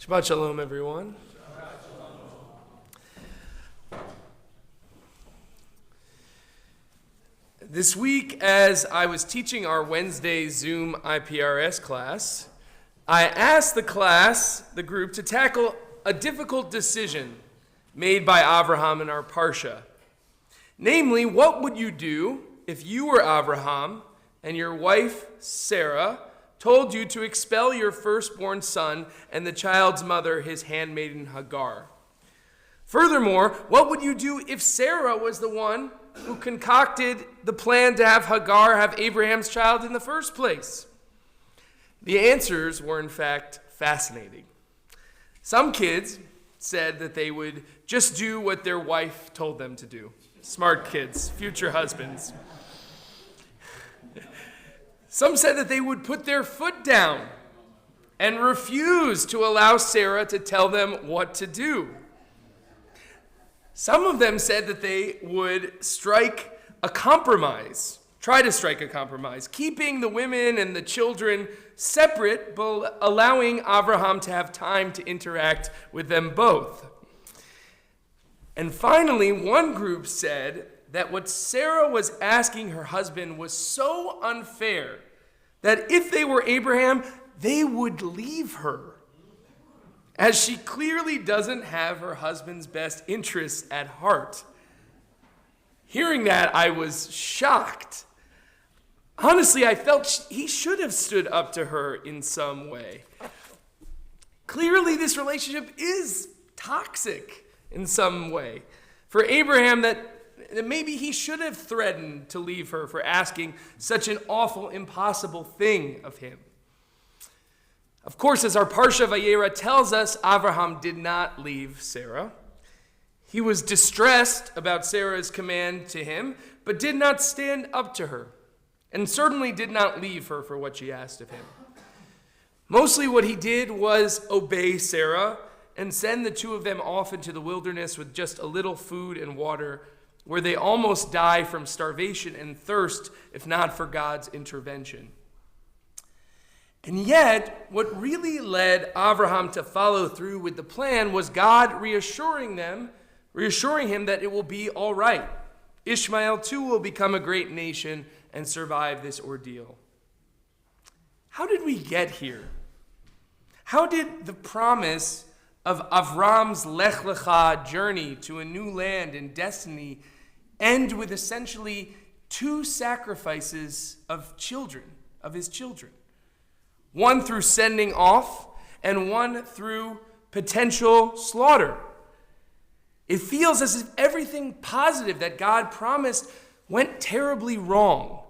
Shabbat shalom, everyone. This week, as I was teaching our Wednesday Zoom IPRS class, I asked the group, to tackle a difficult decision made by Avraham in our Parsha. Namely, what would you do if you were Avraham and your wife, Sarah, told you to expel your firstborn son and the child's mother, his handmaiden Hagar? Furthermore, what would you do if Sarah was the one who concocted the plan to have Hagar have Abraham's child in the first place? The answers were, in fact, fascinating. Some kids said that they would just do what their wife told them to do. Smart kids, future husbands. Some said that they would put their foot down and refuse to allow Sarah to tell them what to do. Some of them said that they would try to strike a compromise, keeping the women and the children separate, but allowing Avraham to have time to interact with them both. And finally, one group said that what Sarah was asking her husband was so unfair that if they were Abraham, they would leave her, as she clearly doesn't have her husband's best interests at heart. Hearing that, I was shocked. Honestly, I felt he should have stood up to her in some way. Clearly, this relationship is toxic in some way. For Abraham, that maybe he should have threatened to leave her for asking such an awful, impossible thing of him. Of course, as our Parsha Vayera tells us, Avraham did not leave Sarah. He was distressed about Sarah's command to him, but did not stand up to her, and certainly did not leave her for what she asked of him. Mostly what he did was obey Sarah and send the two of them off into the wilderness with just a little food and water, where they almost die from starvation and thirst if not for God's intervention. And yet, what really led Avraham to follow through with the plan was God reassuring him that it will be all right. Ishmael too will become a great nation and survive this ordeal. How did we get here? How did the promise of Avram's Lech Lecha journey to a new land and destiny end with essentially two sacrifices of his children? One through sending off, and one through potential slaughter. It feels as if everything positive that God promised went terribly wrong.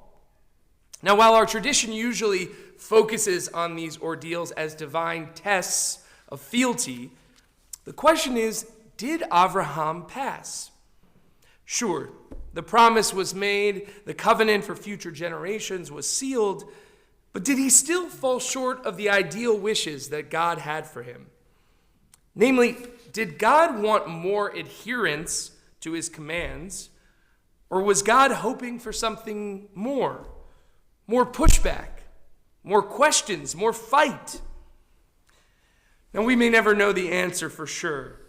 Now, while our tradition usually focuses on these ordeals as divine tests of fealty, the question is, did Avraham pass? Sure, the promise was made, the covenant for future generations was sealed, but did he still fall short of the ideal wishes that God had for him? Namely, did God want more adherence to his commands, or was God hoping for something more? More pushback, more questions, more fight? Now, we may never know the answer for sure,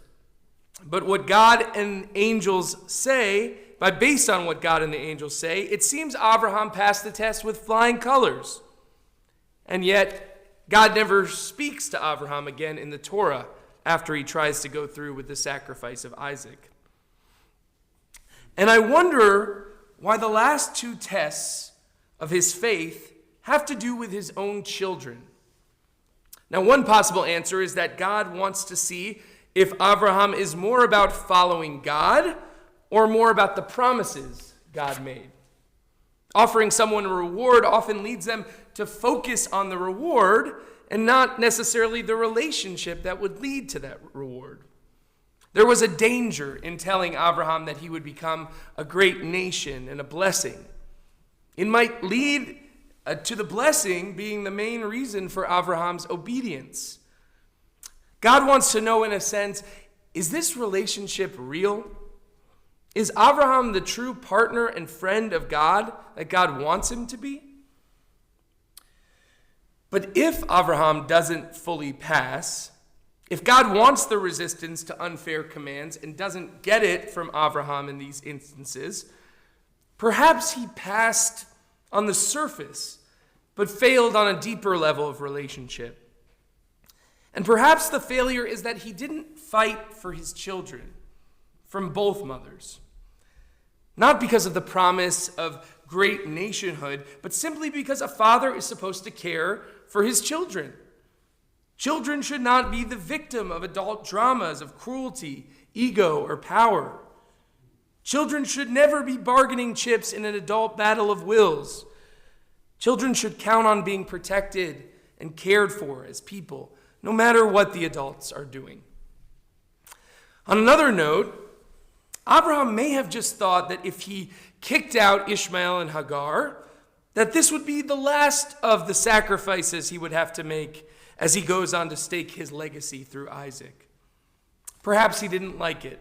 but what God and angels say, based on what God and the angels say, it seems Avraham passed the test with flying colors. And yet, God never speaks to Avraham again in the Torah after he tries to go through with the sacrifice of Isaac. And I wonder why the last two tests of his faith have to do with his own children. Now, one possible answer is that God wants to see if Avraham is more about following God or more about the promises God made. Offering someone a reward often leads them to focus on the reward and not necessarily the relationship that would lead to that reward. There was a danger in telling Avraham that he would become a great nation and a blessing. It might lead to the blessing being the main reason for Avraham's obedience. God wants to know, in a sense, is this relationship real? Is Avraham the true partner and friend of God that God wants him to be? But if Avraham doesn't fully pass, If God wants the resistance to unfair commands and doesn't get it from Abraham in these instances, perhaps he passed on the surface, but failed on a deeper level of relationship. And perhaps the failure is that he didn't fight for his children from both mothers. Not because of the promise of great nationhood, but simply because a father is supposed to care for his children. Children should not be the victim of adult dramas of cruelty, ego, or power. Children should never be bargaining chips in an adult battle of wills. Children should count on being protected and cared for as people, no matter what the adults are doing. On another note, Abraham may have just thought that if he kicked out Ishmael and Hagar, that this would be the last of the sacrifices he would have to make as he goes on to stake his legacy through Isaac. Perhaps he didn't like it,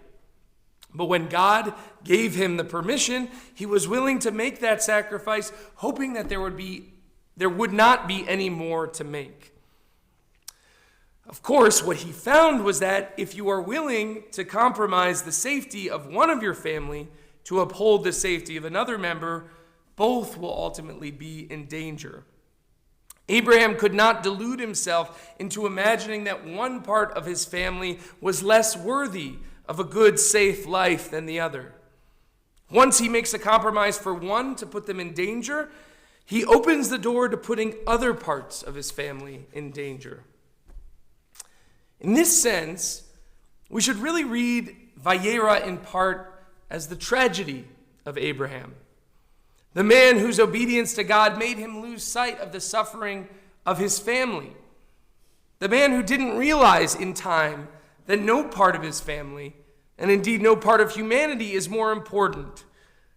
but when God gave him the permission, he was willing to make that sacrifice, hoping that there would not be any more to make. Of course, what he found was that if you are willing to compromise the safety of one of your family to uphold the safety of another member, both will ultimately be in danger. Abraham could not delude himself into imagining that one part of his family was less worthy of a good, safe life than the other. Once he makes a compromise for one to put them in danger, he opens the door to putting other parts of his family in danger. In this sense, we should really read Vayera in part as the tragedy of Abraham. The man whose obedience to God made him lose sight of the suffering of his family. The man who didn't realize in time that no part of his family, and indeed no part of humanity, is more important,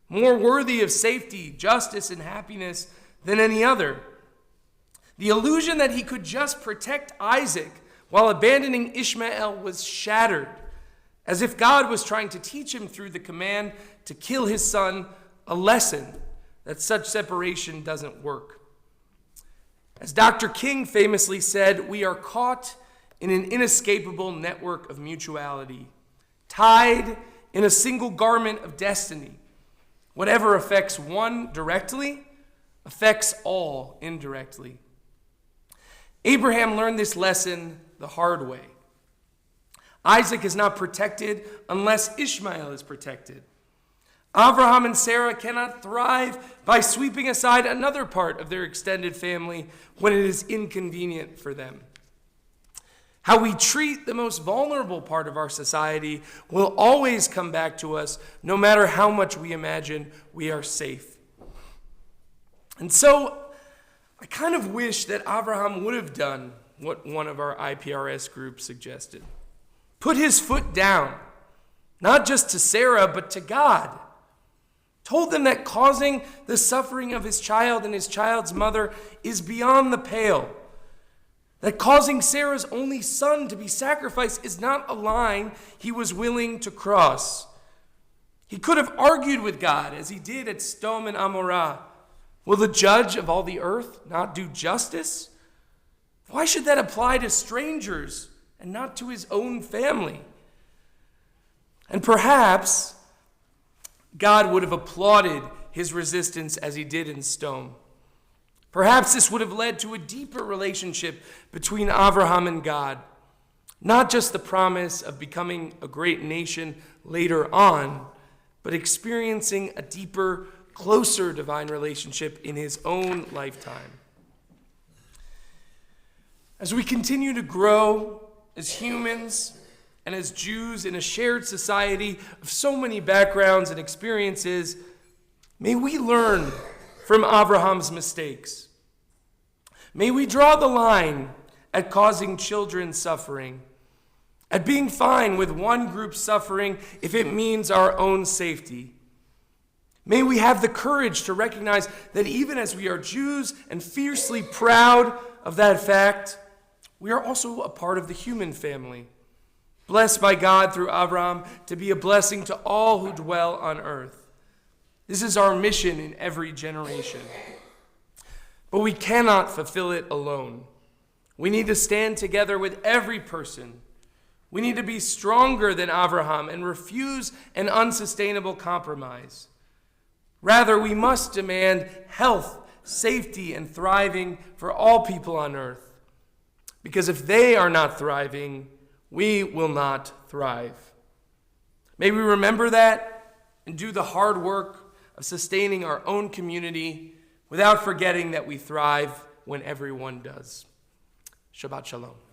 more worthy of safety, justice, and happiness than any other. The illusion that he could just protect Isaac while abandoning Ishmael was shattered, as if God was trying to teach him through the command to kill his son a lesson that such separation doesn't work. As Dr. King famously said, we are caught in an inescapable network of mutuality, tied in a single garment of destiny. Whatever affects one directly affects all indirectly. Abraham learned this lesson the hard way. Isaac is not protected unless Ishmael is protected. Abraham and Sarah cannot thrive by sweeping aside another part of their extended family when it is inconvenient for them. How we treat the most vulnerable part of our society will always come back to us, no matter how much we imagine we are safe. And so, I kind of wish that Abraham would have done what one of our IPRS groups suggested. Put his foot down, not just to Sarah, but to God. Told them that causing the suffering of his child and his child's mother is beyond the pale. That causing Sarah's only son to be sacrificed is not a line he was willing to cross. He could have argued with God, as he did at Sodom and Amorah. Will the judge of all the earth not do justice? Why should that apply to strangers and not to his own family? And perhaps God would have applauded his resistance as he did in Sodom. Perhaps this would have led to a deeper relationship between Abraham and God, not just the promise of becoming a great nation later on, but experiencing a deeper, closer divine relationship in his own lifetime. As we continue to grow as humans and as Jews in a shared society of so many backgrounds and experiences, may we learn from Abraham's mistakes. May we draw the line at causing children suffering, at being fine with one group suffering if it means our own safety. May we have the courage to recognize that even as we are Jews and fiercely proud of that fact, we are also a part of the human family, blessed by God through Abraham to be a blessing to all who dwell on earth. This is our mission in every generation. But we cannot fulfill it alone. We need to stand together with every person We need to be stronger than Abraham and refuse an unsustainable compromise. Rather, we must demand health, safety, and thriving for all people on earth. Because if they are not thriving, we will not thrive. May we remember that and do the hard work of sustaining our own community without forgetting that we thrive when everyone does. Shabbat Shalom.